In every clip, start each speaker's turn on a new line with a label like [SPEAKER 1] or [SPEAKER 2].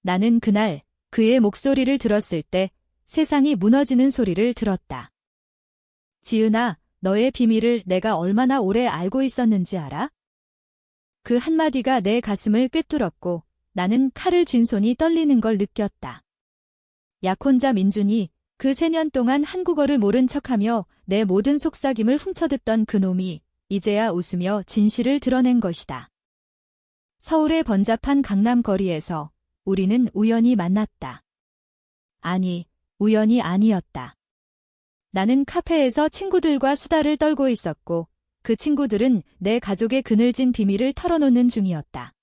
[SPEAKER 1] 나는 그날 그의 목소리를 들었을 때 세상이 무너지는 소리를 들었다. 지은아, 너의 비밀을 내가 얼마나 오래 알고 있었는지 알아? 그 한마디가 내 가슴을 꿰뚫었고 나는 칼을 쥔 손이 떨리는 걸 느꼈다. 약혼자 민준이 그 3년 동안 한국어를 모른 척하며 내 모든 속삭임을 훔쳐듣던 그놈이 이제야 웃으며 진실을 드러낸 것이다. 서울의 번잡한 강남 거리에서 우리는 우연히 만났다. 아니, 우연이 아니었다. 나는 카페에서 친구들과 수다를 떨고 있었고 그 친구들은 내 가족의 그늘진 비밀을 털어놓는 중이었다.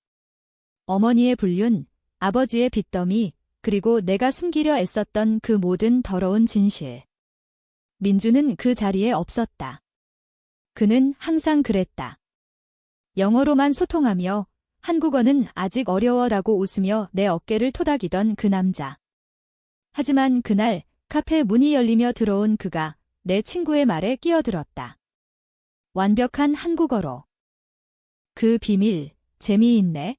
[SPEAKER 1] 어머니의 불륜, 아버지의 빚더미, 그리고 내가 숨기려 애썼던 그 모든 더러운 진실. 민주는 그 자리에 없었다. 그는 항상 그랬다. 영어로만 소통하며 한국어는 아직 어려워라고 웃으며 내 어깨를 토닥이던 그 남자. 하지만 그날 카페 문이 열리며 들어온 그가 내 친구의 말에 끼어들었다. 완벽한 한국어로. 그 비밀, 재미있네.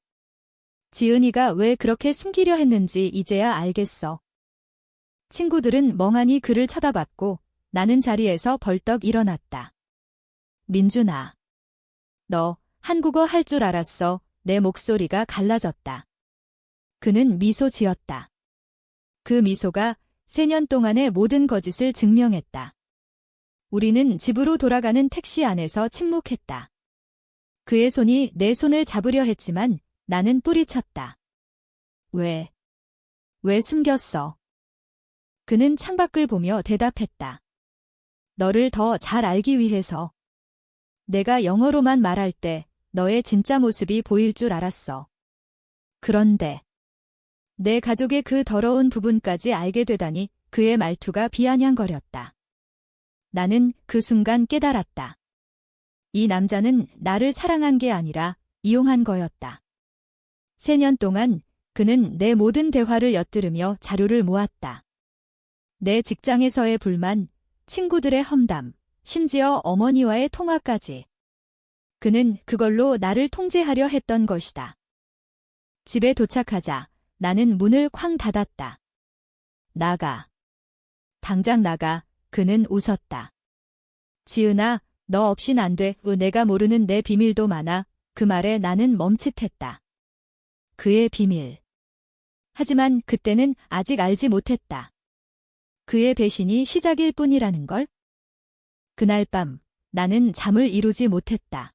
[SPEAKER 1] 지은이가 왜 그렇게 숨기려 했는지 이제야 알겠어. 친구들은 멍하니 그를 쳐다봤고 나는 자리에서 벌떡 일어났다. 민준아. 너 한국어 할 줄 알았어. 내 목소리가 갈라졌다. 그는 미소 지었다. 그 미소가 3년 동안의 모든 거짓을 증명했다. 우리는 집으로 돌아가는 택시 안에서 침묵했다. 그의 손이 내 손을 잡으려 했지만 나는 뿌리쳤다. 왜 숨겼어? 그는 창밖을 보며 대답했다. 너를 더 잘 알기 위해서. 내가 영어로만 말할 때 너의 진짜 모습이 보일 줄 알았어. 그런데 내 가족의 그 더러운 부분까지 알게 되다니 그의 말투가 비아냥거렸다. 나는 그 순간 깨달았다. 이 남자는 나를 사랑한 게 아니라 이용한 거였다. 3년 동안 그는 내 모든 대화를 엿들으며 자료를 모았다. 내 직장에서의 불만, 친구들의 험담, 심지어 어머니와의 통화까지. 그는 그걸로 나를 통제하려 했던 것이다. 집에 도착하자 나는 문을 쾅 닫았다. 나가. 당장 나가. 그는 웃었다. 지은아, 너 없인 안 돼. 내가 모르는 내 비밀도 많아. 그 말에 나는 멈칫했다. 그의 비밀. 하지만 그때는 아직 알지 못했다. 그의 배신이 시작일 뿐이라는 걸. 그날 밤 나는 잠을 이루지 못했다.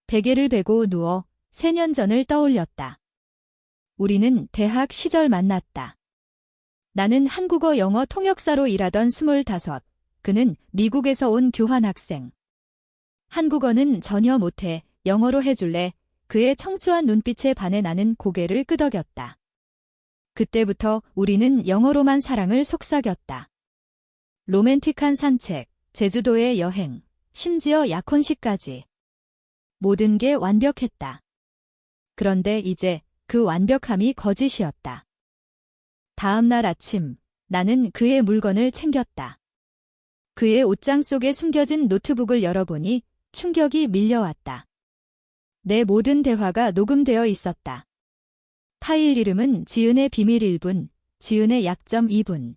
[SPEAKER 1] 베개를 베고 누워 3년 전을 떠올렸다. 우리는 대학 시절 만났다. 나는 한국어 영어 통역사로 일하던 25, 그는 미국에서 온 교환학생. 한국어는 전혀 못해. 영어로 해줄래? 그의 청수한 눈빛에 반해 나는 고개를 끄덕였다. 그때부터 우리는 영어로만 사랑을 속삭였다. 로맨틱한 산책, 제주도의 여행, 심지어 약혼식까지. 모든 게 완벽했다. 그런데 이제 그 완벽함이 거짓이었다. 다음 날 아침, 나는 그의 물건을 챙겼다. 그의 옷장 속에 숨겨진 노트북을 열어보니 충격이 밀려왔다. 내 모든 대화가 녹음되어 있었다. 파일 이름은 지은의 비밀 1분, 지은의 약점 2분.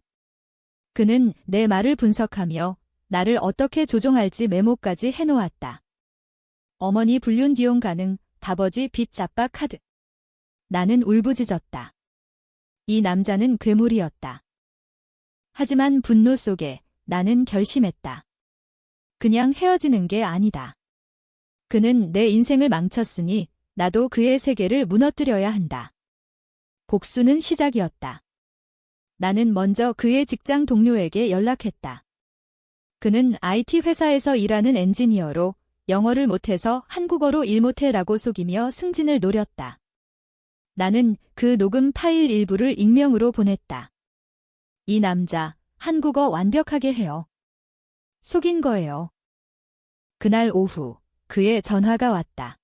[SPEAKER 1] 그는 내 말을 분석하며 나를 어떻게 조종할지 메모까지 해놓았다. 어머니 불륜 지용 가능, 아버지 빚 짭박 카드. 나는 울부짖었다. 이 남자는 괴물이었다. 하지만 분노 속에 나는 결심했다. 그냥 헤어지는 게 아니다. 그는 내 인생을 망쳤으니 나도 그의 세계를 무너뜨려야 한다. 복수는 시작이었다. 나는 먼저 그의 직장 동료에게 연락했다. 그는 IT 회사에서 일하는 엔지니어로 영어를 못해서 한국어로 일 못해라고 속이며 승진을 노렸다. 나는 그 녹음 파일 일부를 익명으로 보냈다. 이 남자, 한국어 완벽하게 해요. 속인 거예요. 그날 오후, 그의 전화가 왔다.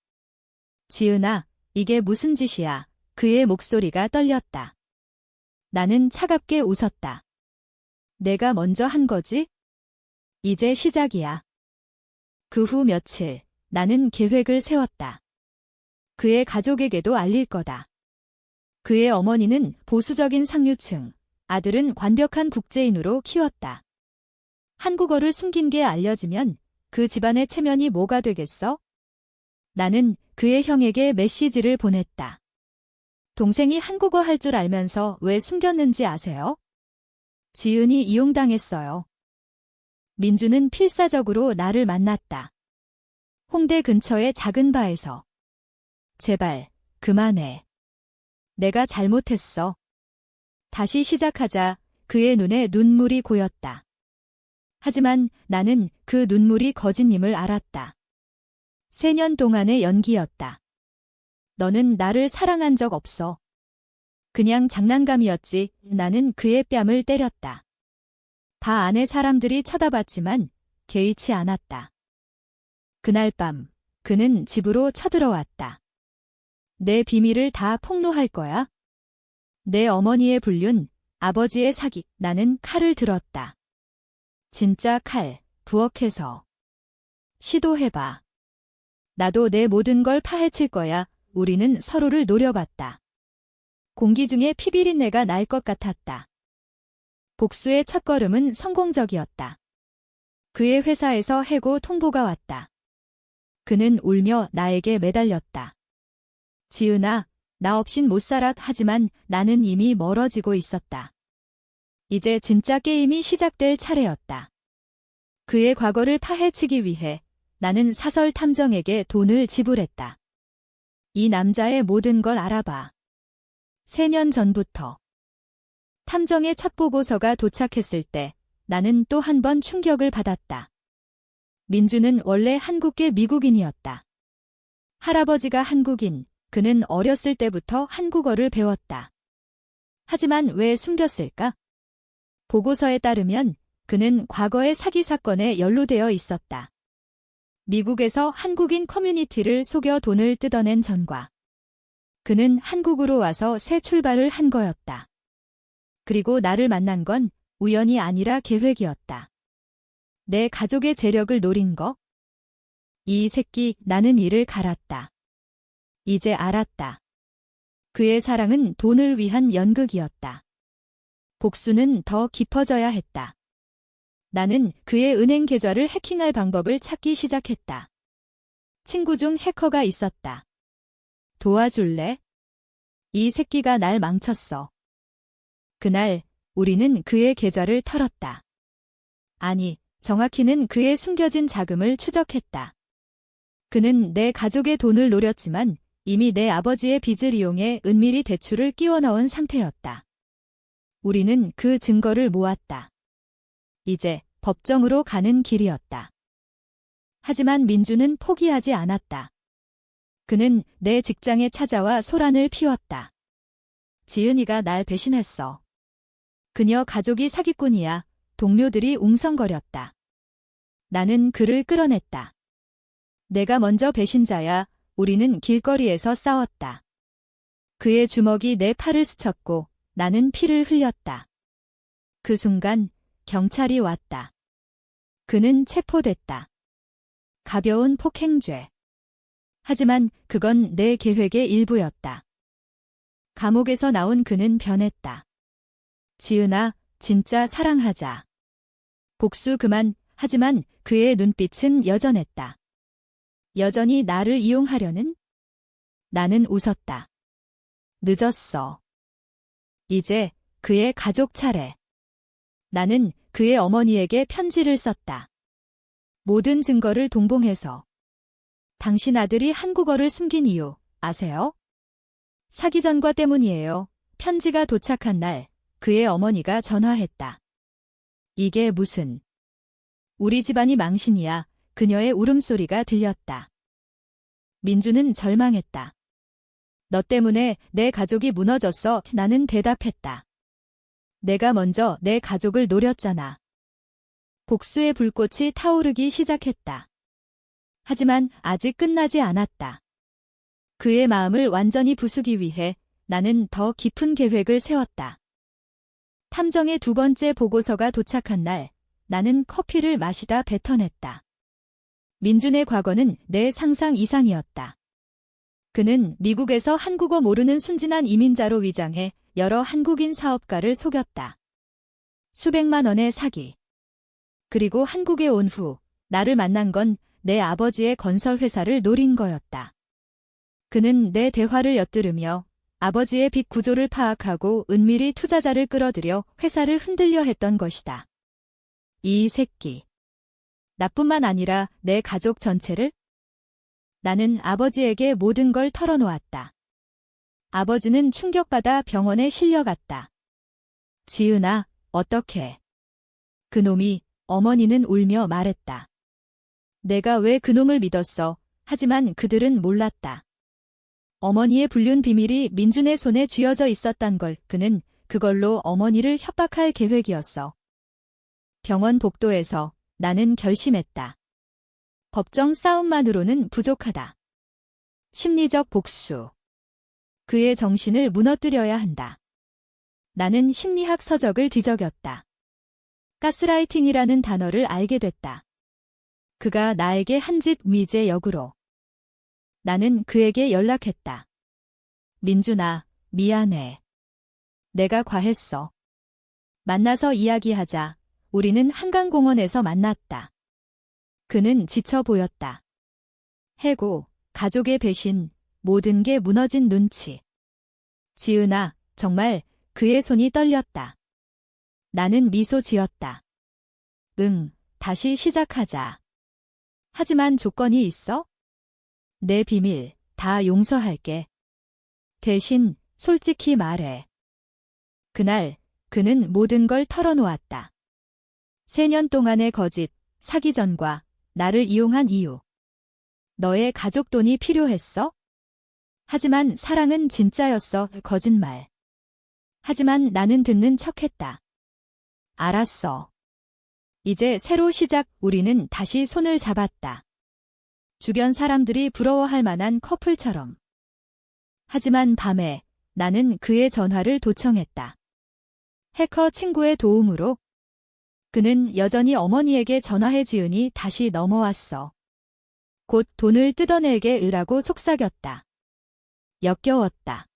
[SPEAKER 1] 지은아, 이게 무슨 짓이야? 그의 목소리가 떨렸다. 나는 차갑게 웃었다. 내가 먼저 한 거지? 이제 시작이야. 그 후 며칠, 나는 계획을 세웠다. 그의 가족에게도 알릴 거다. 그의 어머니는 보수적인 상류층, 아들은 완벽한 국제인으로 키웠다. 한국어를 숨긴 게 알려지면 그 집안의 체면이 뭐가 되겠어? 나는 그의 형에게 메시지를 보냈다. 동생이 한국어 할 줄 알면서 왜 숨겼는지 아세요? 지은이 이용당했어요. 민주는 필사적으로 나를 만났다. 홍대 근처의 작은 바에서. 제발, 그만해. 내가 잘못했어. 다시 시작하자. 그의 눈에 눈물이 고였다. 하지만 나는 그 눈물이 거짓임을 알았다. 3년 동안의 연기였다. 너는 나를 사랑한 적 없어. 그냥 장난감이었지. 나는 그의 뺨을 때렸다. 바 안의 사람들이 쳐다봤지만 개의치 않았다. 그날 밤 그는 집으로 쳐들어왔다. 내 비밀을 다 폭로할 거야? 내 어머니의 불륜, 아버지의 사기, 나는 칼을 들었다. 진짜 칼, 부엌에서. 시도해봐. 나도 내 모든 걸 파헤칠 거야. 우리는 서로를 노려봤다. 공기 중에 피비린내가 날 것 같았다. 복수의 첫걸음은 성공적이었다. 그의 회사에서 해고 통보가 왔다. 그는 울며 나에게 매달렸다. 지은아, 나 없인 못 살아. 하지만 나는 이미 멀어지고 있었다. 이제 진짜 게임이 시작될 차례였다. 그의 과거를 파헤치기 위해 나는 사설 탐정에게 돈을 지불했다. 이 남자의 모든 걸 알아봐. 3년 전부터. 탐정의 첫 보고서가 도착했을 때 나는 또 한 번 충격을 받았다. 민주는 원래 한국계 미국인이었다. 할아버지가 한국인, 그는 어렸을 때부터 한국어를 배웠다. 하지만 왜 숨겼을까? 보고서에 따르면 그는 과거의 사기 사건에 연루되어 있었다. 미국에서 한국인 커뮤니티를 속여 돈을 뜯어낸 전과. 그는 한국으로 와서 새 출발을 한 거였다. 그리고 나를 만난 건 우연이 아니라 계획이었다. 내 가족의 재력을 노린 거? 이 새끼, 나는 이를 갈았다. 이제 알았다. 그의 사랑은 돈을 위한 연극이었다. 복수는 더 깊어져야 했다. 나는 그의 은행 계좌를 해킹할 방법을 찾기 시작했다. 친구 중 해커가 있었다. 도와줄래? 이 새끼가 날 망쳤어. 그날 우리는 그의 계좌를 털었다. 아니, 정확히는 그의 숨겨진 자금을 추적했다. 그는 내 가족의 돈을 노렸지만 이미 내 아버지의 빚을 이용해 은밀히 대출을 끼워 넣은 상태였다. 우리는 그 증거를 모았다. 이제 법정으로 가는 길이었다. 하지만 민주는 포기하지 않았다. 그는 내 직장에 찾아와 소란을 피웠다. 지은이가 날 배신했어. 그녀 가족이 사기꾼이야. 동료들이 웅성거렸다. 나는 그를 끌어냈다. 내가 먼저 배신자야. 우리는 길거리에서 싸웠다. 그의 주먹이 내 팔을 스쳤고 나는 피를 흘렸다. 그 순간 경찰이 왔다. 그는 체포됐다. 가벼운 폭행죄. 하지만 그건 내 계획의 일부였다. 감옥에서 나온 그는 변했다. 지은아, 진짜 사랑하자. 복수 그만. 하지만 그의 눈빛은 여전했다. 여전히 나를 이용하려는? 나는 웃었다. 늦었어. 이제 그의 가족 차례. 나는 그의 어머니에게 편지를 썼다. 모든 증거를 동봉해서. 당신 아들이 한국어를 숨긴 이유 아세요? 사기 전과 때문이에요. 편지가 도착한 날 그의 어머니가 전화했다. 이게 무슨. 우리 집안이 망신이야. 그녀의 울음소리가 들렸다. 민주는 절망했다. 너 때문에 내 가족이 무너졌어. 나는 대답했다. 내가 먼저 내 가족을 노렸잖아. 복수의 불꽃이 타오르기 시작했다. 하지만 아직 끝나지 않았다. 그의 마음을 완전히 부수기 위해 나는 더 깊은 계획을 세웠다. 탐정의 2번째 보고서가 도착한 날 나는 커피를 마시다 뱉어냈다. 민준의 과거는 내 상상 이상이었다. 그는 미국에서 한국어 모르는 순진한 이민자로 위장해 여러 한국인 사업가를 속였다. 수백만 원의 사기. 그리고 한국에 온 후 나를 만난 건 내 아버지의 건설회사를 노린 거였다. 그는 내 대화를 엿들으며 아버지의 빚 구조를 파악하고 은밀히 투자자를 끌어들여 회사를 흔들려 했던 것이다. 이 새끼. 나뿐만 아니라 내 가족 전체를? 나는 아버지에게 모든 걸 털어놓았다. 아버지는 충격받아 병원에 실려갔다. 지은아, 어떡해. 그놈이, 어머니는 울며 말했다. 내가 왜 그놈을 믿었어. 하지만 그들은 몰랐다. 어머니의 불륜 비밀이 민준의 손에 쥐어져 있었단 걸. 그는 그걸로 어머니를 협박할 계획이었어. 병원 복도에서 나는 결심했다. 법정 싸움만으로는 부족하다. 심리적 복수. 그의 정신을 무너뜨려야 한다. 나는 심리학 서적을 뒤적였다. 가스라이팅이라는 단어를 알게 됐다. 그가 나에게 한 짓 미제 역으로. 나는 그에게 연락했다. 민준아, 미안해. 내가 과했어. 만나서 이야기하자. 우리는 한강공원에서 만났다. 그는 지쳐 보였다. 해고, 가족의 배신, 모든 게 무너진 눈치. 지은아, 정말 그의 손이 떨렸다. 나는 미소 지었다. 응, 다시 시작하자. 하지만 조건이 있어? 내 비밀 다 용서할게. 대신 솔직히 말해. 그날 그는 모든 걸 털어놓았다. 3년 동안의 거짓, 사기전과 나를 이용한 이유. 너의 가족 돈이 필요했어? 하지만 사랑은 진짜였어. 거짓말. 하지만 나는 듣는 척했다. 알았어. 이제 새로 시작. 우리는 다시 손을 잡았다. 주변 사람들이 부러워할 만한 커플처럼. 하지만 밤에 나는 그의 전화를 도청했다. 해커 친구의 도움으로. 그는 여전히 어머니에게 전화해 지은이 다시 넘어왔어. 곧 돈을 뜯어내게 으라고 속삭였다. 역겨웠다.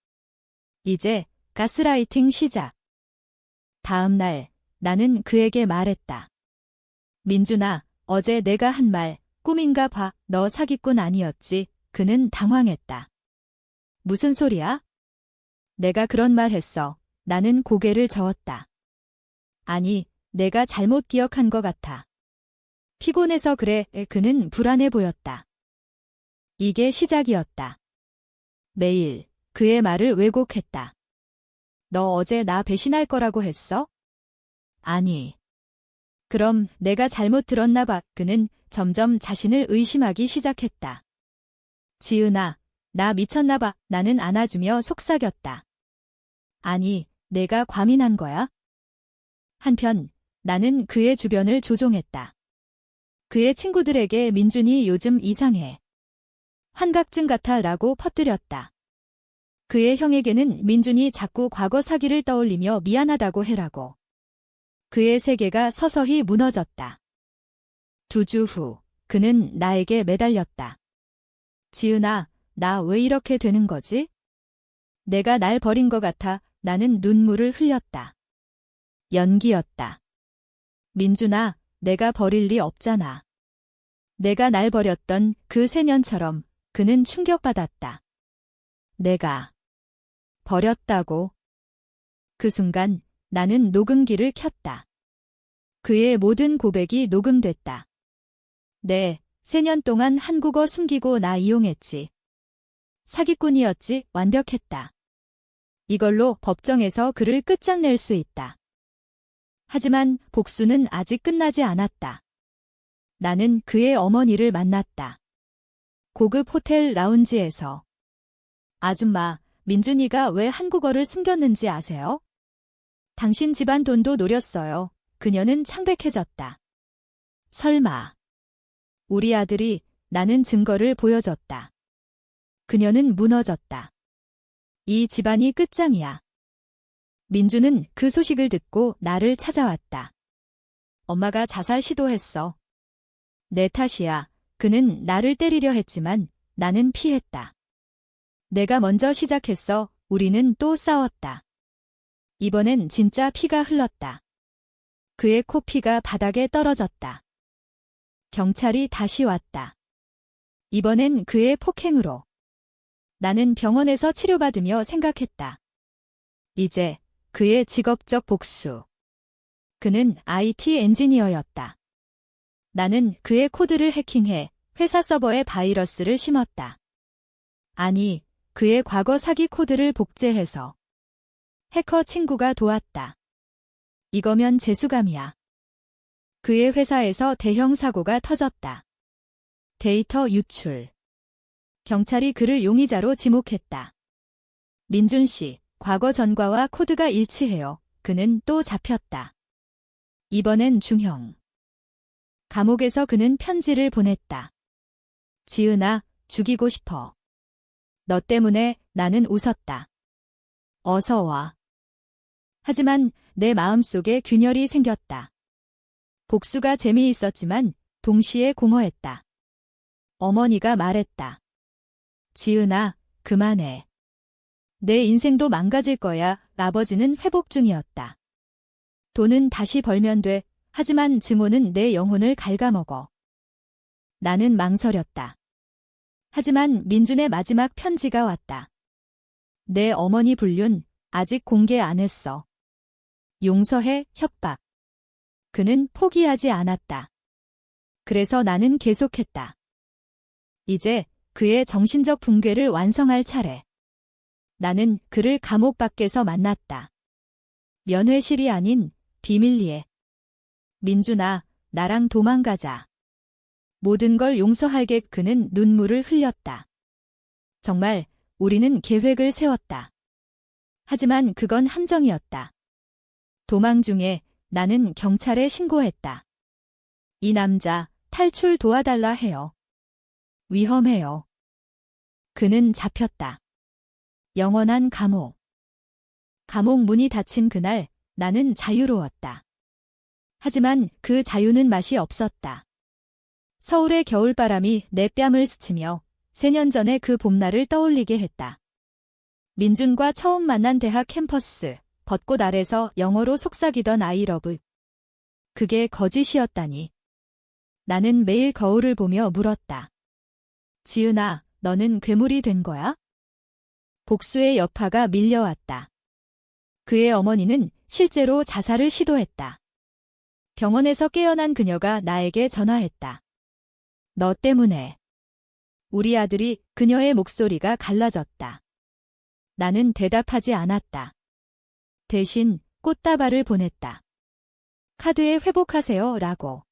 [SPEAKER 1] 이제 가스라이팅 시작. 다음 날 나는 그에게 말했다. 민준아, 어제 내가 한 말 꿈인가 봐. 너 사기꾼 아니었지? 그는 당황했다. 무슨 소리야? 내가 그런 말 했어. 나는 고개를 저었다. 아니, 내가 잘못 기억한 것 같아. 피곤해서 그래. 그는 불안해 보였다. 이게 시작이었다. 매일 그의 말을 왜곡했다. 너 어제 나 배신할 거라고 했어? 아니. 그럼 내가 잘못 들었나 봐. 그는 점점 자신을 의심하기 시작했다. 지은아, 나 미쳤나 봐. 나는 안아주며 속삭였다. 아니, 내가 과민한 거야? 한편 나는 그의 주변을 조종했다. 그의 친구들에게 민준이 요즘 이상해. 환각증 같아 라고 퍼뜨렸다. 그의 형에게는 민준이 자꾸 과거 사기를 떠올리며 미안하다고 해라고. 그의 세계가 서서히 무너졌다. 2주 후 그는 나에게 매달렸다. 지은아, 나 왜 이렇게 되는 거지? 내가 날 버린 것 같아. 나는 눈물을 흘렸다. 연기였다. 민준아, 내가 버릴 리 없잖아. 내가 날 버렸던 그 3년처럼. 그는 충격받았다. 내가 버렸다고. 그 순간 나는 녹음기를 켰다. 그의 모든 고백이 녹음됐다. 네, 3년 동안 한국어 숨기고 나 이용했지. 사기꾼이었지. 완벽했다. 이걸로 법정에서 그를 끝장낼 수 있다. 하지만 복수는 아직 끝나지 않았다. 나는 그의 어머니를 만났다. 고급 호텔 라운지에서. 아줌마, 민준이가 왜 한국어를 숨겼는지 아세요? 당신 집안 돈도 노렸어요. 그녀는 창백해졌다. 설마. 우리 아들이. 나는 증거를 보여줬다. 그녀는 무너졌다. 이 집안이 끝장이야. 민준은 그 소식을 듣고 나를 찾아왔다. 엄마가 자살 시도했어. 내 탓이야. 그는 나를 때리려 했지만 나는 피했다. 내가 먼저 시작했어. 우리는 또 싸웠다. 이번엔 진짜 피가 흘렀다. 그의 코피가 바닥에 떨어졌다. 경찰이 다시 왔다. 이번엔 그의 폭행으로. 나는 병원에서 치료받으며 생각했다. 이제 그의 직업적 복수. 그는 IT 엔지니어였다. 나는 그의 코드를 해킹해 회사 서버에 바이러스를 심었다. 아니, 그의 과거 사기 코드를 복제해서. 해커 친구가 도왔다. 이거면 재수감이야. 그의 회사에서 대형 사고가 터졌다. 데이터 유출. 경찰이 그를 용의자로 지목했다. 민준 씨, 과거 전과와 코드가 일치해요. 그는 또 잡혔다. 이번엔 중형. 감옥에서 그는 편지를 보냈다. 지은아, 죽이고 싶어. 너 때문에 나는 웃었다. 어서 와. 하지만 내 마음속에 균열이 생겼다. 복수가 재미있었지만 동시에 공허했다. 어머니가 말했다. 지은아, 그만해. 내 인생도 망가질 거야. 아버지는 회복 중이었다. 돈은 다시 벌면 돼. 하지만 증오는 내 영혼을 갉아먹어. 나는 망설였다. 하지만 민준의 마지막 편지가 왔다. 내 어머니 불륜 아직 공개 안 했어. 용서해, 협박. 그는 포기하지 않았다. 그래서 나는 계속했다. 이제 그의 정신적 붕괴를 완성할 차례. 나는 그를 감옥 밖에서 만났다. 면회실이 아닌 비밀리에. 민준아, 나랑 도망가자. 모든 걸 용서할게. 그는 눈물을 흘렸다. 정말 우리는 계획을 세웠다. 하지만 그건 함정이었다. 도망 중에 나는 경찰에 신고했다. 이 남자 탈출 도와달라 해요. 위험해요. 그는 잡혔다. 영원한 감옥. 감옥 문이 닫힌 그날 나는 자유로웠다. 하지만 그 자유는 맛이 없었다. 서울의 겨울바람이 내 뺨을 스치며 4년 전의 그 봄날을 떠올리게 했다. 민준과 처음 만난 대학 캠퍼스, 벚꽃 아래서 영어로 속삭이던 I love. 그게 거짓이었다니. 나는 매일 거울을 보며 물었다. 지은아, 너는 괴물이 된 거야? 복수의 여파가 밀려왔다. 그의 어머니는 실제로 자살을 시도했다. 병원에서 깨어난 그녀가 나에게 전화했다. 너 때문에. 우리 아들이 그녀의 목소리가 갈라졌다. 나는 대답하지 않았다. 대신 꽃다발을 보냈다. 카드에 회복하세요 라고.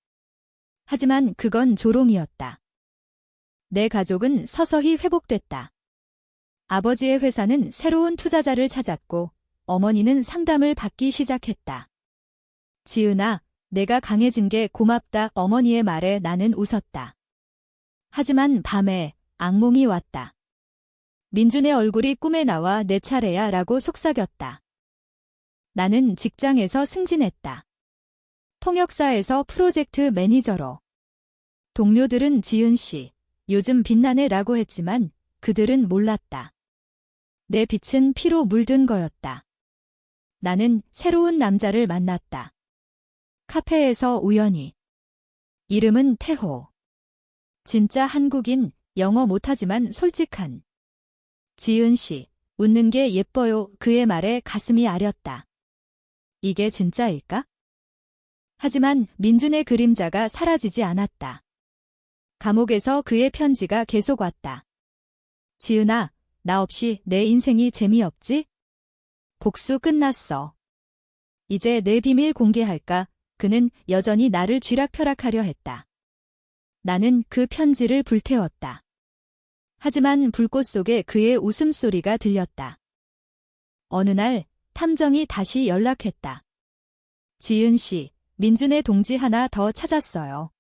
[SPEAKER 1] 하지만 그건 조롱이었다. 내 가족은 서서히 회복됐다. 아버지의 회사는 새로운 투자자를 찾았고 어머니는 상담을 받기 시작했다. 지은아, 내가 강해진 게 고맙다. 어머니의 말에 나는 웃었다. 하지만 밤에 악몽이 왔다. 민준의 얼굴이 꿈에 나와 내 차례야 라고 속삭였다. 나는 직장에서 승진했다. 통역사에서 프로젝트 매니저로. 동료들은 지은 씨, 요즘 빛나네 라고 했지만 그들은 몰랐다. 내 빛은 피로 물든 거였다. 나는 새로운 남자를 만났다. 카페에서 우연히. 이름은 태호. 진짜 한국인, 영어 못하지만 솔직한. 지은 씨, 웃는 게 예뻐요. 그의 말에 가슴이 아렸다. 이게 진짜일까? 하지만 민준의 그림자가 사라지지 않았다. 감옥에서 그의 편지가 계속 왔다. 지은아, 나 없이 내 인생이 재미없지? 복수 끝났어. 이제 내 비밀 공개할까? 그는 여전히 나를 쥐락펴락하려 했다. 나는 그 편지를 불태웠다. 하지만 불꽃 속에 그의 웃음소리가 들렸다. 어느 날 탐정이 다시 연락했다. 지은 씨, 민준의 동지 하나 더 찾았어요.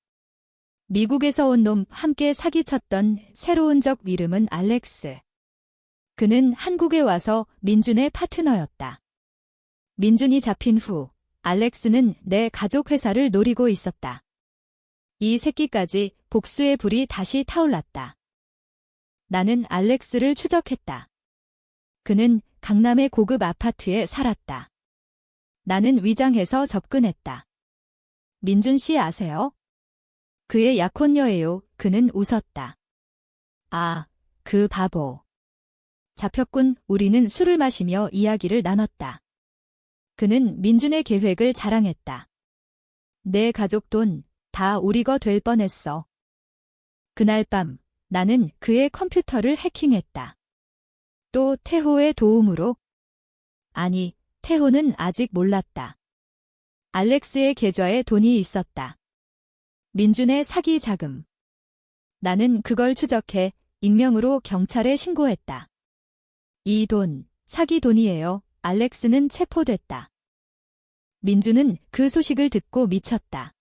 [SPEAKER 1] 미국에서 온 놈 함께 사기쳤던 새로운 적 이름은 알렉스. 그는 한국에 와서 민준의 파트너였다. 민준이 잡힌 후 알렉스는 내 가족 회사를 노리고 있었다. 이 새끼까지 복수의 불이 다시 타올랐다. 나는 알렉스를 추적했다. 그는 강남의 고급 아파트에 살았다. 나는 위장해서 접근했다. 민준 씨 아세요? 그의 약혼녀예요. 그는 웃었다. 아, 그 바보. 잡혔군. 우리는 술을 마시며 이야기를 나눴다. 그는 민준의 계획을 자랑했다. 내 가족 돈 다 우리 거 될 뻔했어. 그날 밤 나는 그의 컴퓨터를 해킹했다. 또 태호의 도움으로? 아니, 태호는 아직 몰랐다. 알렉스의 계좌에 돈이 있었다. 민준의 사기 자금. 나는 그걸 추적해 익명으로 경찰에 신고했다. 이 돈, 사기 돈이에요. 알렉스는 체포됐다. 민준은 그 소식을 듣고 미쳤다.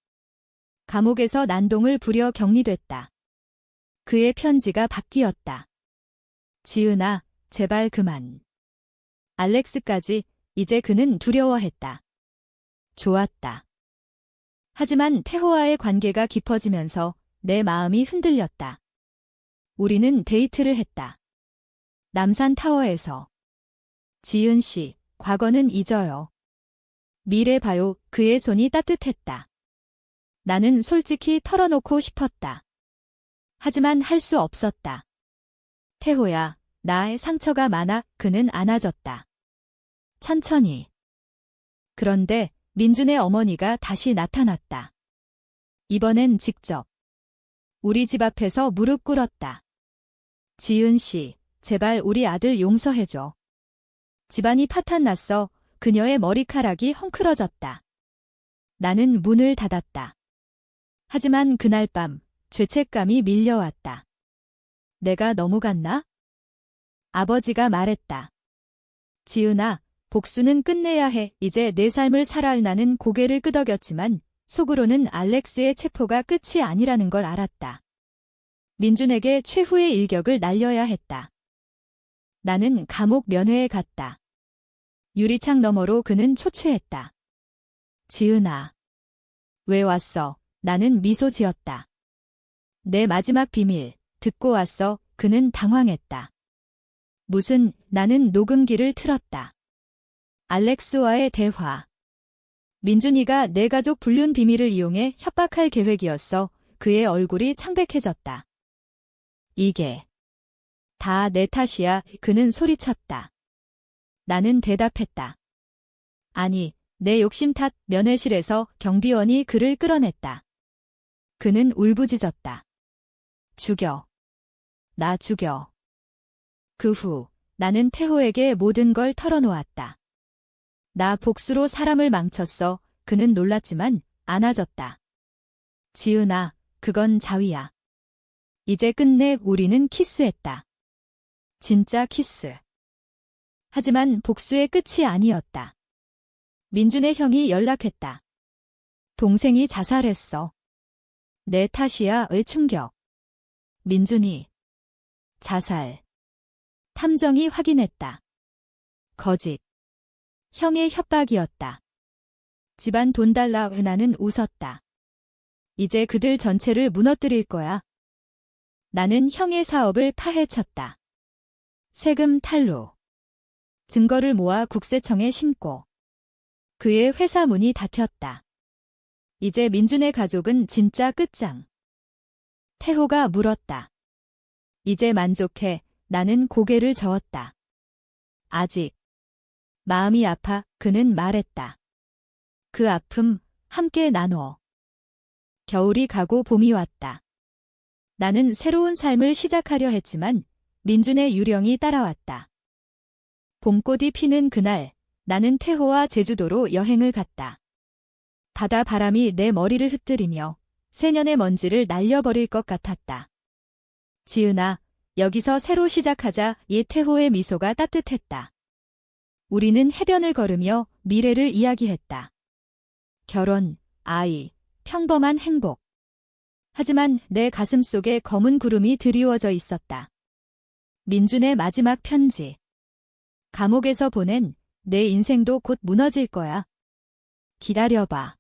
[SPEAKER 1] 감옥에서 난동을 부려 격리됐다. 그의 편지가 바뀌었다. 지은아, 제발 그만. 알렉스까지. 이제 그는 두려워했다. 좋았다. 하지만 태호와의 관계가 깊어지면서 내 마음이 흔들렸다. 우리는 데이트를 했다. 남산타워에서. 지은 씨, 과거는 잊어요. 미래 봐요. 그의 손이 따뜻했다. 나는 솔직히 털어놓고 싶었다. 하지만 할 수 없었다. 태호야, 나의 상처가 많아. 그는 안아줬다. 천천히. 그런데 민준의 어머니가 다시 나타났다. 이번엔 직접. 우리 집 앞에서 무릎 꿇었다. 지은 씨, 제발 우리 아들 용서해줘. 집안이 파탄났어. 그녀의 머리카락이 헝클어졌다. 나는 문을 닫았다. 하지만 그날 밤 죄책감이 밀려왔다. 내가 너무 갔나? 아버지가 말했다. 지은아, 복수는 끝내야 해. 이제 내 삶을 살아. 나는 고개를 끄덕였지만 속으로는 알렉스의 체포가 끝이 아니라는 걸 알았다. 민준에게 최후의 일격을 날려야 했다. 나는 감옥 면회에 갔다. 유리창 너머로 그는 초췌했다. 지은아. 왜 왔어? 나는 미소 지었다. 내 마지막 비밀, 듣고 왔어. 그는 당황했다. 무슨, 나는 녹음기를 틀었다. 알렉스와의 대화. 민준이가 내 가족 불륜 비밀을 이용해 협박할 계획이었어. 그의 얼굴이 창백해졌다. 이게 다 내 탓이야. 그는 소리쳤다. 나는 대답했다. 아니, 내 욕심 탓. 면회실에서 경비원이 그를 끌어냈다. 그는 울부짖었다. 죽여. 나 죽여. 그 후 나는 태호에게 모든 걸 털어놓았다. 나 복수로 사람을 망쳤어. 그는 놀랐지만 안아줬다. 지은아, 그건 자위야. 이제 끝내. 우리는 키스했다. 진짜 키스. 하지만 복수의 끝이 아니었다. 민준의 형이 연락했다. 동생이 자살했어. 내 탓이야. 의 충격. 민준이. 자살. 탐정이 확인했다. 거짓. 형의 협박이었다. 집안 돈 달라. 나는 웃었다. 이제 그들 전체를 무너뜨릴 거야. 나는 형의 사업을 파헤쳤다. 세금 탈루. 증거를 모아 국세청에 신고. 그의 회사 문이 닫혔다. 이제 민준의 가족은 진짜 끝장. 태호가 물었다. 이제 만족해. 나는 고개를 저었다. 아직. 마음이 아파. 그는 말했다. 그 아픔 함께 나눠. 겨울이 가고 봄이 왔다. 나는 새로운 삶을 시작하려 했지만 민준의 유령이 따라왔다. 봄꽃이 피는 그날 나는 태호와 제주도로 여행을 갔다. 바다 바람이 내 머리를 흩뜨리며 새년의 먼지를 날려버릴 것 같았다. 지은아, 여기서 새로 시작하자. 태호의 미소가 따뜻했다. 우리는 해변을 걸으며 미래를 이야기했다. 결혼, 아이, 평범한 행복. 하지만 내 가슴 속에 검은 구름이 드리워져 있었다. 민준의 마지막 편지. 감옥에서 보낸 내 인생도 곧 무너질 거야. 기다려봐.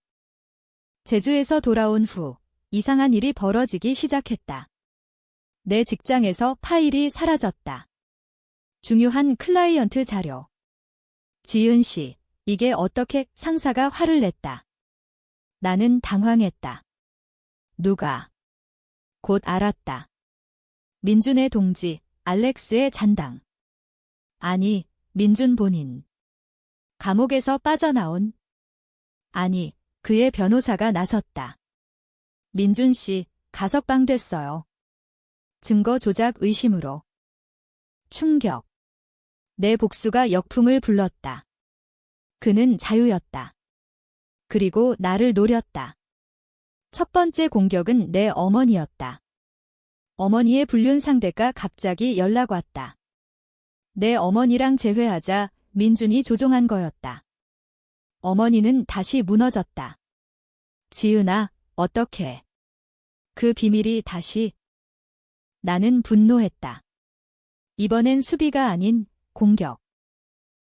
[SPEAKER 1] 제주에서 돌아온 후 이상한 일이 벌어지기 시작했다. 내 직장에서 파일이 사라졌다. 중요한 클라이언트 자료. 지은 씨, 이게 어떻게? 상사가 화를 냈다. 나는 당황했다. 누가? 곧 알았다. 민준의 동지, 알렉스의 잔당. 아니, 민준 본인. 감옥에서 빠져나온. 아니, 그의 변호사가 나섰다. 민준 씨, 가석방됐어요. 증거 조작 의심으로. 충격. 내 복수가 역풍을 불렀다. 그는 자유였다. 그리고 나를 노렸다. 첫 번째 공격은 내 어머니였다. 어머니의 불륜 상대가 갑자기 연락 왔다. 내 어머니랑 재회하자 민준이 조종한 거였다. 어머니는 다시 무너졌다. 지은아, 어떻게? 그 비밀이 다시. 나는 분노했다. 이번엔 수비가 아닌 공격.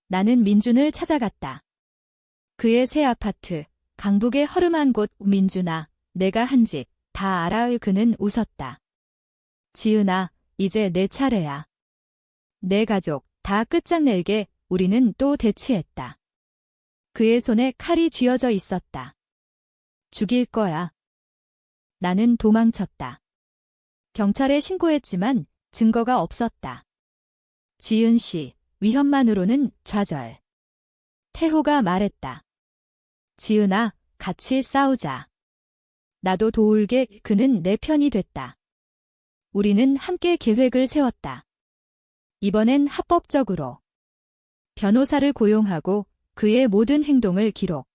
[SPEAKER 1] 나는 민준을 찾아갔다. 그의 새 아파트, 강북의 허름한 곳. 민준아, 내가 한 짓 다 알아. 그는 웃었다. 지은아, 이제 내 차례야. 내 가족 다 끝장낼게. 우리는 또 대치했다. 그의 손에 칼이 쥐어져 있었다. 죽일 거야. 나는 도망쳤다. 경찰에 신고했지만 증거가 없었다. 지은 씨, 위협만으로는 좌절. 태호가 말했다. 지은아, 같이 싸우자. 나도 도울게. 그는 내 편이 됐다. 우리는 함께 계획을 세웠다. 이번엔 합법적으로. 변호사를 고용하고 그의 모든 행동을 기록.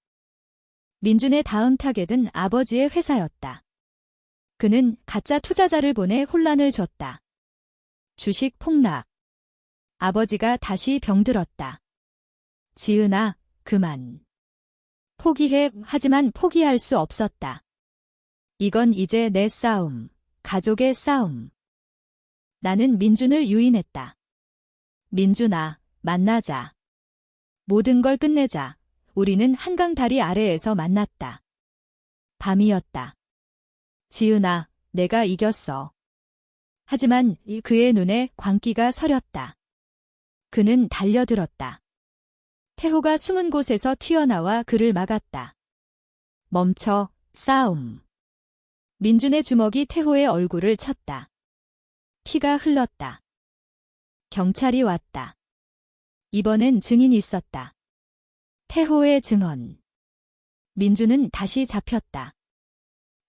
[SPEAKER 1] 민준의 다음 타겟은 아버지의 회사였다. 그는 가짜 투자자를 보내 혼란을 줬다. 주식 폭락. 아버지가 다시 병들었다. 지은아, 그만. 포기해. 하지만 포기할 수 없었다. 이건 이제 내 싸움, 가족의 싸움. 나는 민준을 유인했다. 민준아, 만나자. 모든 걸 끝내자. 우리는 한강 다리 아래에서 만났다. 밤이었다. 지은아, 내가 이겼어. 하지만 그의 눈에 광기가 서렸다. 그는 달려들었다. 태호가 숨은 곳에서 튀어나와 그를 막았다. 멈춰, 싸움. 민준의 주먹이 태호의 얼굴을 쳤다. 피가 흘렀다. 경찰이 왔다. 이번엔 증인이 있었다. 태호의 증언. 민준은 다시 잡혔다.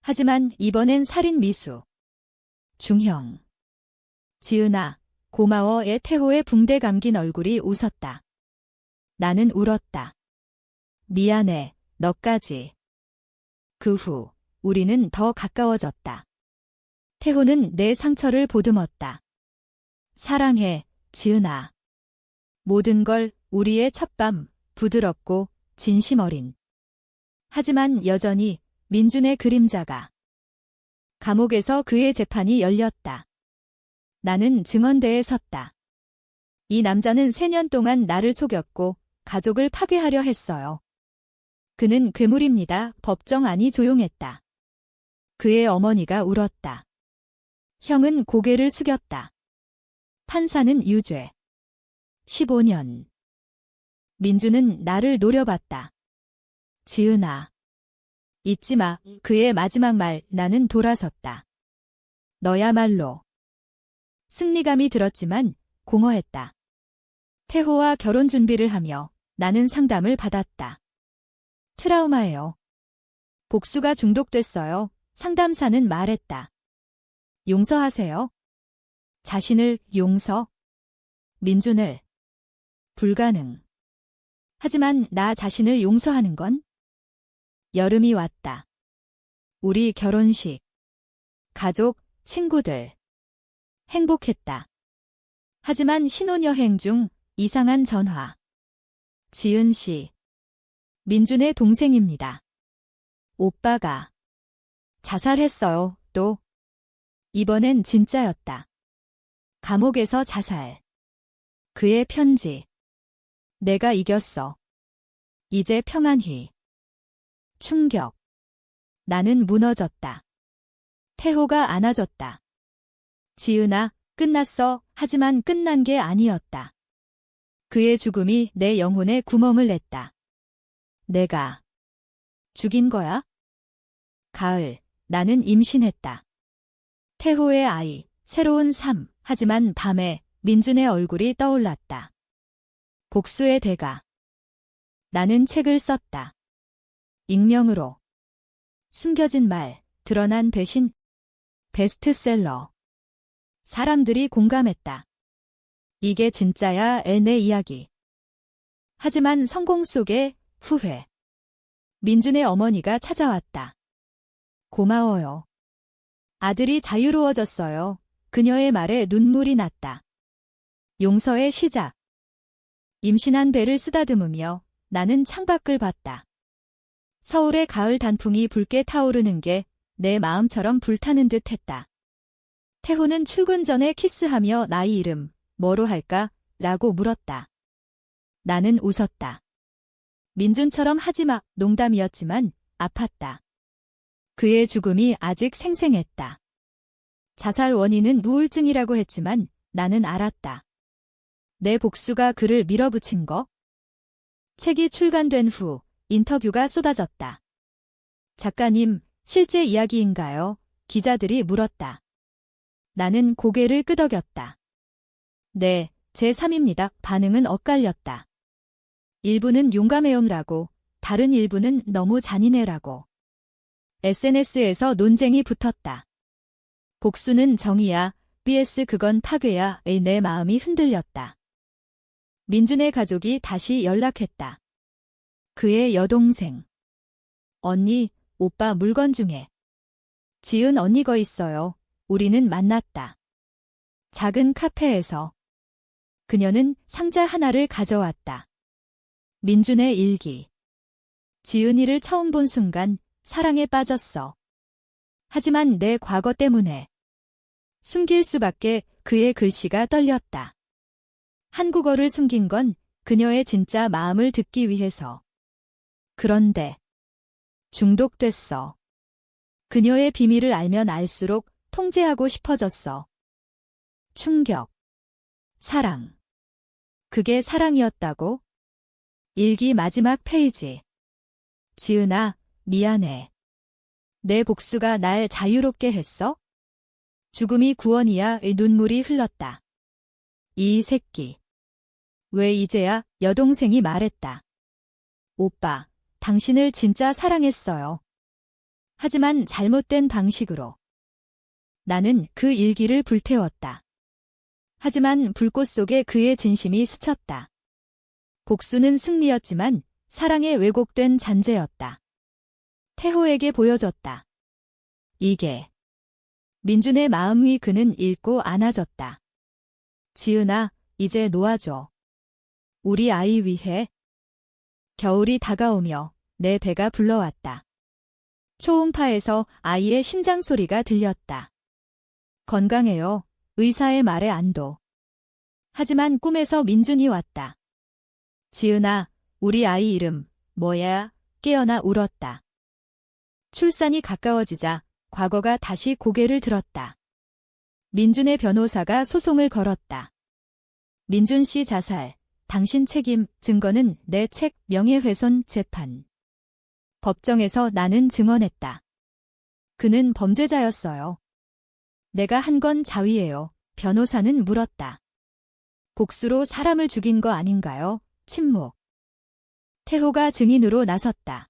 [SPEAKER 1] 하지만 이번엔 살인 미수. 중형. 지은아, 고마워의 태호의 붕대 감긴 얼굴이 웃었다. 나는 울었다. 미안해, 너까지. 그 후, 우리는 더 가까워졌다. 태호는 내 상처를 보듬었다. 사랑해, 지은아. 모든 걸 우리의 첫밤, 부드럽고 진심 어린. 하지만 여전히 민준의 그림자가. 감옥에서 그의 재판이 열렸다. 나는 증언대에 섰다. 이 남자는 3년 동안 나를 속였고 가족을 파괴하려 했어요. 그는 괴물입니다. 법정안이 조용했다. 그의 어머니가 울었다. 형은 고개를 숙였다. 판사는 유죄. 15년. 민준은 나를 노려봤다. 지은아. 잊지 마. 그의 마지막 말. 나는 돌아섰다. 너야말로. 승리감이 들었지만 공허했다. 태호와 결혼 준비를 하며 나는 상담을 받았다. 트라우마예요. 복수가 중독됐어요. 상담사는 말했다. 용서하세요. 자신을 용서. 민준을. 불가능. 하지만 나 자신을 용서하는 건? 여름이 왔다. 우리 결혼식. 가족, 친구들. 행복했다. 하지만 신혼여행 중 이상한 전화. 지은 씨. 민준의 동생입니다. 오빠가 자살했어요. 또. 이번엔 진짜였다. 감옥에서 자살. 그의 편지. 내가 이겼어. 이제 평안히. 충격. 나는 무너졌다. 태호가 안아줬다. 지은아, 끝났어. 하지만 끝난 게 아니었다. 그의 죽음이 내 영혼에 구멍을 냈다. 내가 죽인 거야? 가을, 나는 임신했다. 태호의 아이, 새로운 삶. 하지만 밤에 민준의 얼굴이 떠올랐다. 복수의 대가. 나는 책을 썼다. 익명으로. 숨겨진 말, 드러난 배신. 베스트셀러. 사람들이 공감했다. 이게 진짜야, 내 이야기. 하지만 성공 속에 후회. 민준의 어머니가 찾아왔다. 고마워요. 아들이 자유로워졌어요. 그녀의 말에 눈물이 났다. 용서의 시작. 임신한 배를 쓰다듬으며 나는 창밖을 봤다. 서울의 가을 단풍이 붉게 타오르는 게 내 마음처럼 불타는 듯 했다. 태호는 출근 전에 키스하며 나이 이름 뭐로 할까? 라고 물었다. 나는 웃었다. 민준처럼 하지마, 농담이었지만 아팠다. 그의 죽음이 아직 생생했다. 자살 원인은 우울증이라고 했지만 나는 알았다. 내 복수가 그를 밀어붙인 거? 책이 출간된 후 인터뷰가 쏟아졌다. 작가님, 실제 이야기인가요? 기자들이 물었다. 나는 고개를 끄덕였다. 네, 제3입니다. 반응은 엇갈렸다. 일부는 용감해요라고, 다른 일부는 너무 잔인해라고. SNS에서 논쟁이 붙었다. 복수는 정의야, vs 그건 파괴야의 내 마음이 흔들렸다. 민준의 가족이 다시 연락했다. 그의 여동생. 언니, 오빠 물건 중에. 지은 언니 거 있어요. 우리는 만났다. 작은 카페에서. 그녀는 상자 하나를 가져왔다. 민준의 일기. 지은이를 처음 본 순간 사랑에 빠졌어. 하지만 내 과거 때문에. 숨길 수밖에 그의 글씨가 떨렸다. 한국어를 숨긴 건 그녀의 진짜 마음을 듣기 위해서. 그런데 중독됐어. 그녀의 비밀을 알면 알수록 통제하고 싶어졌어. 충격. 사랑. 그게 사랑이었다고? 일기 마지막 페이지. 지은아, 미안해. 내 복수가 날 자유롭게 했어? 죽음이 구원이야의 눈물이 흘렀다. 이 새끼. 왜 이제야? 여동생이 말했다. 오빠, 당신을 진짜 사랑했어요. 하지만 잘못된 방식으로. 나는 그 일기를 불태웠다. 하지만 불꽃 속에 그의 진심이 스쳤다. 복수는 승리였지만 사랑에 왜곡된 잔재였다. 태호에게 보여줬다. 이게. 민준의 마음 위 그는 읽고 안아줬다. 지은아, 이제 놓아줘. 우리 아이 위해. 겨울이 다가오며 내 배가 불러왔다. 초음파에서 아이의 심장 소리가 들렸다. 건강해요. 의사의 말에 안도. 하지만 꿈에서 민준이 왔다. 지은아, 우리 아이 이름 뭐야? 깨어나 울었다. 출산이 가까워지자 과거가 다시 고개를 들었다. 민준의 변호사가 소송을 걸었다. 민준 씨 자살, 당신 책임, 증거는 내 책, 명예훼손 재판. 법정에서 나는 증언했다. 그는 범죄자였어요. 내가 한 건 자위예요. 변호사는 물었다. 복수로 사람을 죽인 거 아닌가요? 침묵. 태호가 증인으로 나섰다.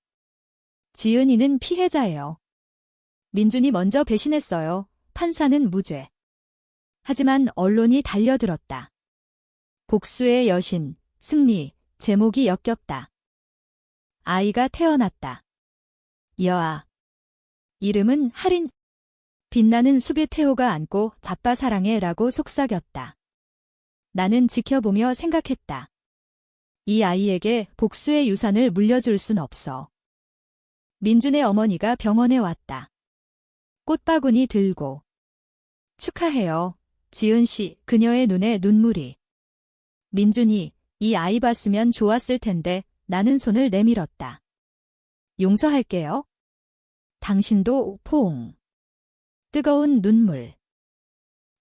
[SPEAKER 1] 지은이는 피해자예요. 민준이 먼저 배신했어요. 판사는 무죄. 하지만 언론이 달려들었다. 복수의 여신, 승리, 제목이 역겹다. 아이가 태어났다. 여아. 이름은 하린. 빛나는 숲에 태호가 안고 자빠 사랑해라고 속삭였다. 나는 지켜보며 생각했다. 이 아이에게 복수의 유산을 물려줄 순 없어. 민준의 어머니가 병원에 왔다. 꽃바구니 들고. 축하해요. 지은 씨, 그녀의 눈에 눈물이. 민준이, 이 아이 봤으면 좋았을 텐데 나는 손을 내밀었다. 용서할게요. 당신도 포옹. 뜨거운 눈물.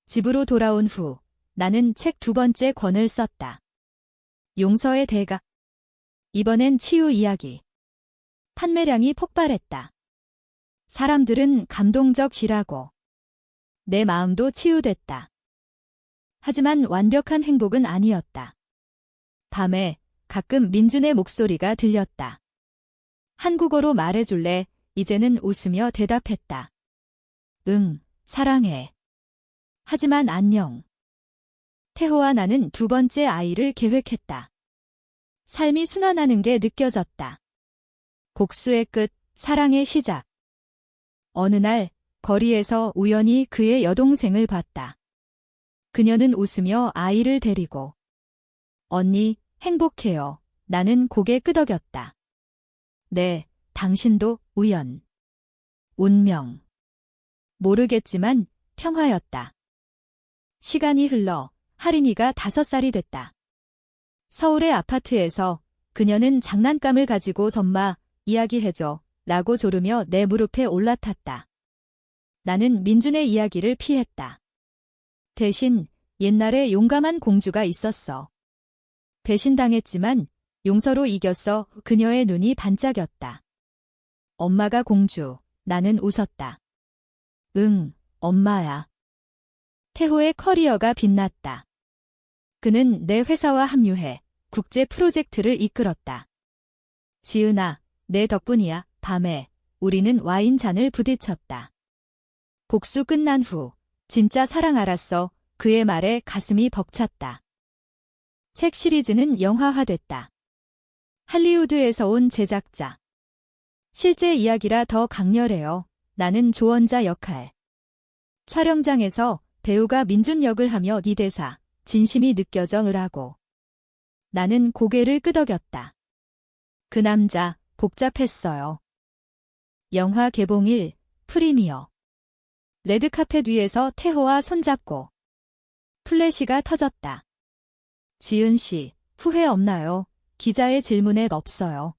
[SPEAKER 1] 집으로 돌아온 후 나는 책 2번째 권을 썼다. 용서의 대가. 이번엔 치유 이야기. 판매량이 폭발했다. 사람들은 감동적이라고. 내 마음도 치유됐다. 하지만 완벽한 행복은 아니었다. 밤에 가끔 민준의 목소리가 들렸다. 한국어로 말해줄래? 이제는 웃으며 대답했다. 응, 사랑해. 하지만 안녕. 태호와 나는 2번째 아이를 계획했다. 삶이 순환하는 게 느껴졌다. 복수의 끝, 사랑의 시작. 어느 날 거리에서 우연히 그의 여동생을 봤다. 그녀는 웃으며 아이를 데리고. 언니, 행복해요. 나는 고개 끄덕였다. 네, 당신도 우연. 운명. 모르겠지만 평화였다. 시간이 흘러 하린이가 5살이 됐다. 서울의 아파트에서 그녀는 장난감을 가지고 점마, 이야기해줘 라고 조르며 내 무릎에 올라탔다. 나는 민준의 이야기를 피했다. 대신 옛날에 용감한 공주가 있었어. 배신당했지만 용서로 이겼어. 그녀의 눈이 반짝였다. 엄마가 공주, 나는 웃었다. 응, 엄마야. 태호의 커리어가 빛났다. 그는 내 회사와 합류해 국제 프로젝트를 이끌었다. 지은아, 내 덕분이야. 밤에 우리는 와인잔을 부딪혔다. 복수 끝난 후 진짜 사랑 알았어. 그의 말에 가슴이 벅찼다. 책 시리즈는 영화화됐다. 할리우드에서 온 제작자. 실제 이야기라 더 강렬해요. 나는 조언자 역할. 촬영장에서 배우가 민준 역을 하며 이 대사, 진심이 느껴져라고. 나는 고개를 끄덕였다. 그 남자, 복잡했어요. 영화 개봉일, 프리미어. 레드카펫 위에서 태호와 손잡고. 플래시가 터졌다. 지은 씨, 후회 없나요? 기자의 질문에 없어요.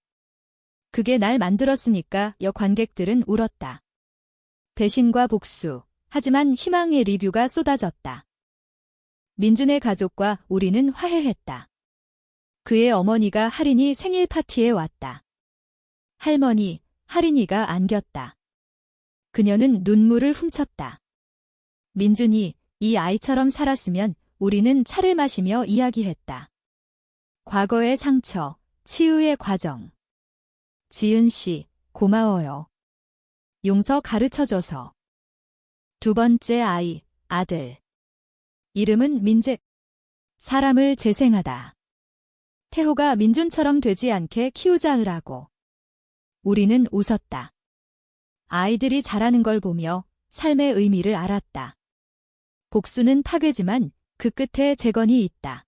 [SPEAKER 1] 그게 날 만들었으니까. 여관객들은 울었다. 배신과 복수, 하지만 희망의 리뷰가 쏟아졌다. 민준의 가족과 우리는 화해했다. 그의 어머니가 하린이 생일 파티에 왔다. 할머니, 하린이가 안겼다. 그녀는 눈물을 훔쳤다. 민준이 이 아이처럼 살았으면. 우리는 차를 마시며 이야기했다. 과거의 상처, 치유의 과정. 지은 씨, 고마워요. 용서 가르쳐줘서. 2번째 아이, 아들. 이름은 민재. 사람을 재생하다. 태호가 민준처럼 되지 않게 키우자으라고. 우리는 웃었다. 아이들이 자라는 걸 보며 삶의 의미를 알았다. 복수는 파괴지만 그 끝에 재건이 있다.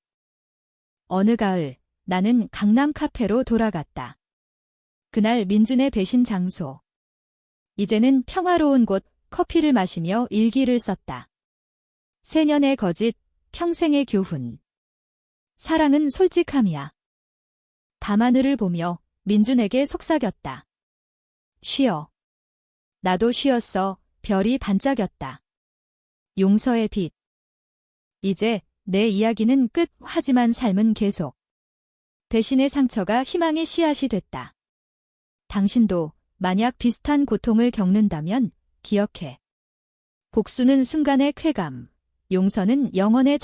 [SPEAKER 1] 어느 가을 나는 강남 카페로 돌아갔다. 그날 민준의 배신 장소. 이제는 평화로운 곳. 커피를 마시며 일기를 썼다. 세년의 거짓, 평생의 교훈. 사랑은 솔직함이야. 밤하늘을 보며 민준에게 속삭였다. 쉬어. 나도 쉬었어. 별이 반짝였다. 용서의 빛. 이제 내 이야기는 끝. 하지만 삶은 계속. 배신의 상처가 희망의 씨앗이 됐다. 당신도 만약 비슷한 고통을 겪는다면 기억해. 복수는 순간의 쾌감, 용서는 영혼의